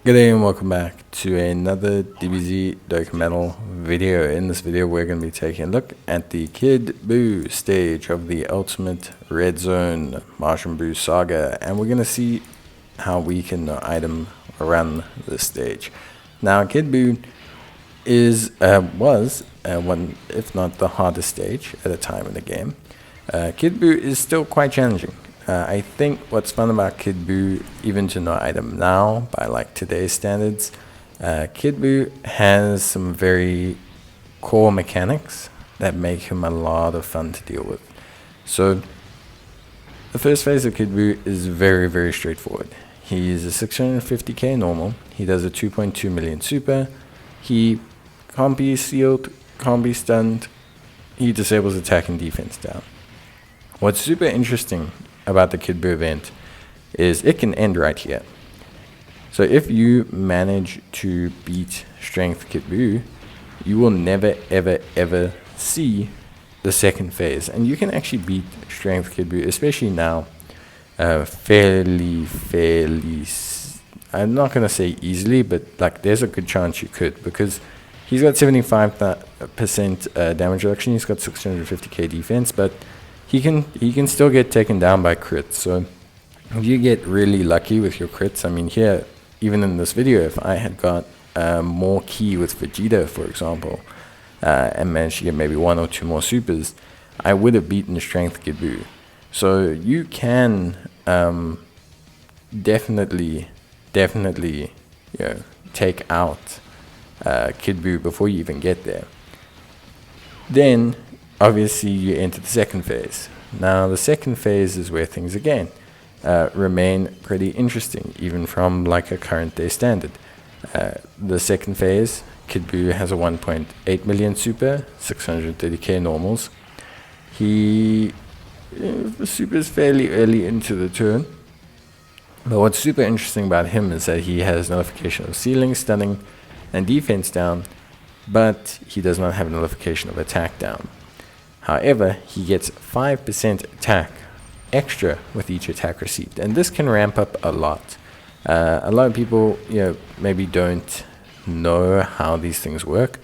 Good day and welcome back to another DBZ Dokkan video. In this video we're going to be taking a look at the Kid Buu stage of the Ultimate Red Zone Majin Buu Saga, and we're going to see how we can item run this stage. Now Kid Buu was one, if not the hardest stage at a time in the game. Kid Buu is still quite challenging. I think what's fun about Kid Buu, even to no item now by like today's standards, Kid Buu has some very core mechanics that make him a lot of fun to deal with. So the first phase of Kid Buu is very straightforward. He's a 650k normal. He does a 2.2 million super. He can't be sealed, can't be stunned. He disables attack and defense down. What's super interesting about the Kid Buu event is it can end right here. So if you manage to beat Strength Kid Buu, you will never ever see the second phase, and you can actually beat Strength Kid Buu, especially now, fairly I'm not gonna say easily, but like there's a good chance you could, because he's got 75% damage reduction. He's got 650k defense, but he can still get taken down by crits. So if you get really lucky with your crits, I mean here, even in this video, if I had got more ki with Vegeta, for example, and managed to get maybe 1 or 2 more supers, I would have beaten Strength Kid Buu. So you can definitely take out Kid Buu before you even get there. Then obviously you enter the second phase. Now the second phase is where things again remain pretty interesting, even from like a current day standard. The second phase, Kid Buu has a 1.8 million super, 630k normals. He supers fairly early into the turn, but what's super interesting about him is that he has nullification of sealing, stunning, and defense down, but he does not have nullification of attack down. However, he gets 5% attack extra with each attack received, and this can ramp up a lot. A lot of people, maybe don't know how these things work,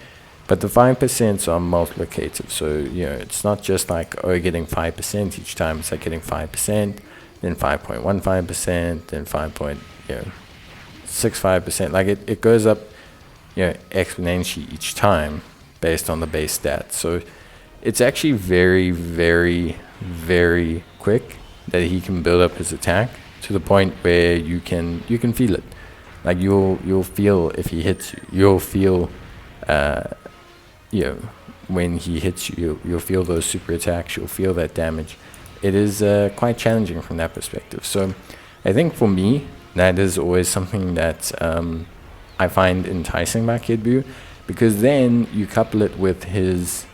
but the 5% are multiplicative. So, it's not just like, oh, getting 5% each time. It's like getting 5%, then 5.15%, then 5.65%. Like it goes up, exponentially each time based on the base stats. So it's actually very quick that he can build up his attack to the point where you can feel it. Like you'll feel if he hits you. You'll feel when he hits you, you'll feel those super attacks. You'll feel that damage. It is quite challenging from that perspective. So I think for me, that is always something that I find enticing about Kid Buu, because then you couple it with his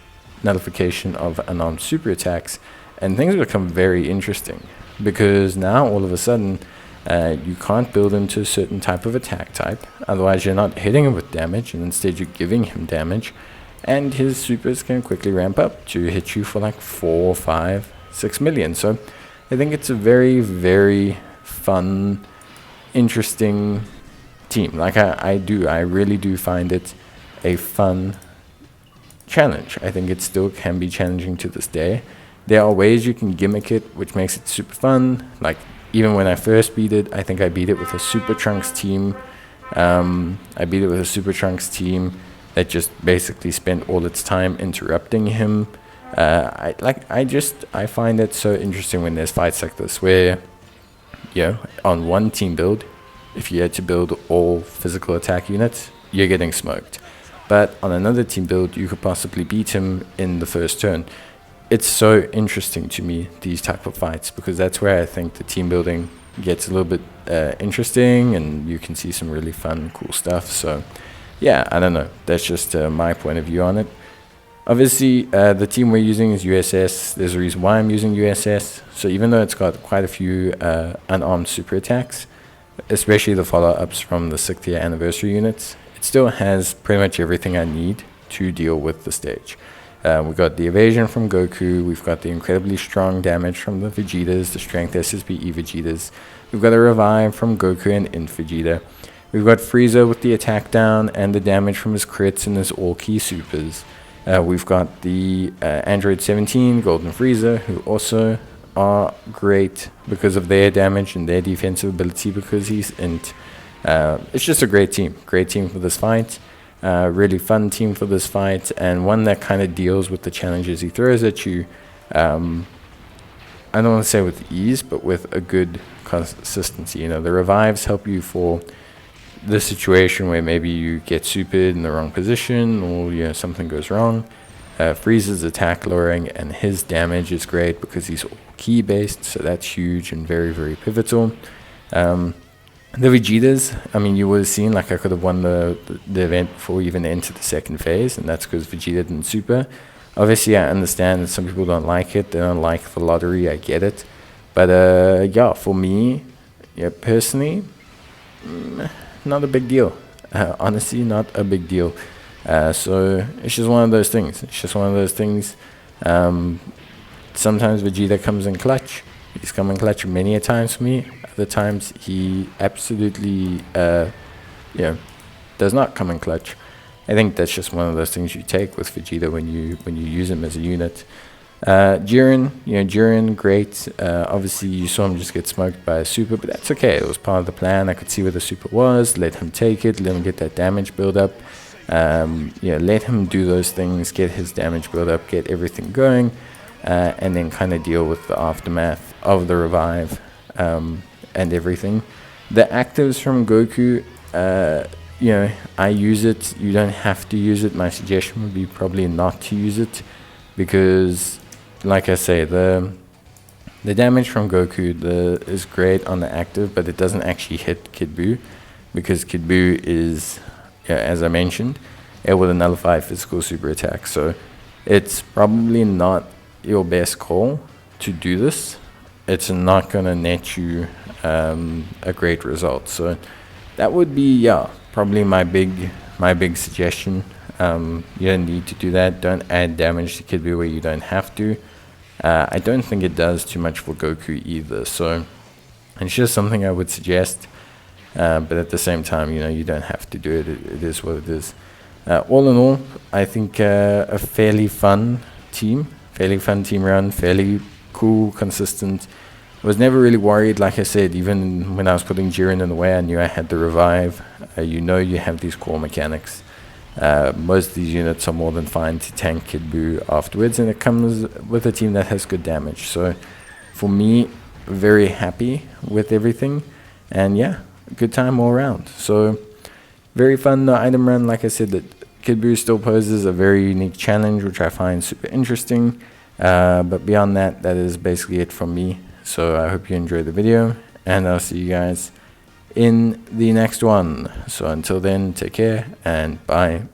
nullification of unarmed super attacks, and things become very interesting, because now all of a sudden you can't build him to a certain type of attack type, otherwise you're not hitting him with damage, and instead you're giving him damage, and his supers can quickly ramp up to hit you for like 4, 5, 6 million. So I think it's a very fun, interesting team. Like I really do find it a fun challenge. I think it still can be challenging to this day. There are ways you can gimmick it, which makes it super fun. Like even when I first beat it, I think I beat it with a Super Trunks team. I beat it with a Super Trunks team that just basically spent all its time interrupting him. I find it so interesting when there's fights like this where, on one team build, if you had to build all physical attack units, you're getting smoked. But on another team build, you could possibly beat him in the first turn. It's so interesting to me, these type of fights, because that's where I think the team building gets a little bit interesting, and you can see some really fun, cool stuff. So yeah, I don't know. That's just my point of view on it. Obviously, the team we're using is USS. There's a reason why I'm using USS. So even though it's got quite a few unarmed super attacks, especially the follow-ups from the 6th year anniversary units, it still has pretty much everything I need to deal with the stage. We've got the evasion from Goku, we've got the incredibly strong damage from the Vegetas, the strength SSBE Vegetas, we've got a revive from Goku and Int Vegeta, We've got Frieza with the attack down and the damage from his crits and his all key supers. We've got the Android 17, Golden Frieza, who also are great because of their damage and their defensive ability because he's int. It's just a great team for this fight. Really fun team for this fight, and one that kind of deals with the challenges he throws at you. I don't want to say with ease, but with a good consistency. You know, the revives help you for the situation where maybe you get supered in the wrong position, or you know something goes wrong. Frieza's attack lowering and his damage is great because he's all key based, so that's huge and very, very pivotal. The Vegetas, I mean, you would have seen, like, I could have won the event before we even entered the second phase, and that's because Vegeta didn't super. Obviously, I understand that some people don't like it. They don't like the lottery. I get it. But, yeah, for me, yeah, personally, not a big deal. Honestly, not a big deal. So it's just one of those things. Sometimes Vegeta comes in clutch. He's come in clutch many a times for me. Other times he absolutely, does not come in clutch. I think that's just one of those things you take with Vegeta when you use him as a unit. Jiren, great. Obviously, you saw him just get smoked by a super, but that's okay. It was part of the plan. I could see where the super was. Let him take it. Let him get that damage build up. Let him do those things. Get his damage build up. Get everything going, and then kind of deal with the aftermath of the revive and everything. The actives from Goku. I use it. You don't have to use it. My suggestion would be probably not to use it, because, like I say, the damage from Goku is great on the active, but it doesn't actually hit Kid Buu, because Kid Buu is, as I mentioned, able to nullify physical super attacks. So it's probably not your best call to do this. It's not going to net you a great result. So that would be, probably my big suggestion. You don't need to do that. Don't add damage to Kid Buu where you don't have to. I don't think it does too much for Goku either. So it's just something I would suggest. But at the same time, you don't have to do it. It is what it is. All in all, I think a fairly fun team run, fairly cool, consistent. Was never really worried, like I said, even when I was putting Jiren in the way, I knew I had the revive. You have these core mechanics. Most of these units are more than fine to tank Kid Buu afterwards, and it comes with a team that has good damage. So for me, very happy with everything, and good time all around. So very fun item run. Like I said, that Kid Buu still poses a very unique challenge, which I find super interesting. But beyond that, that is basically it from me. So I hope you enjoyed the video, and I'll see you guys in the next one. So until then, take care and bye.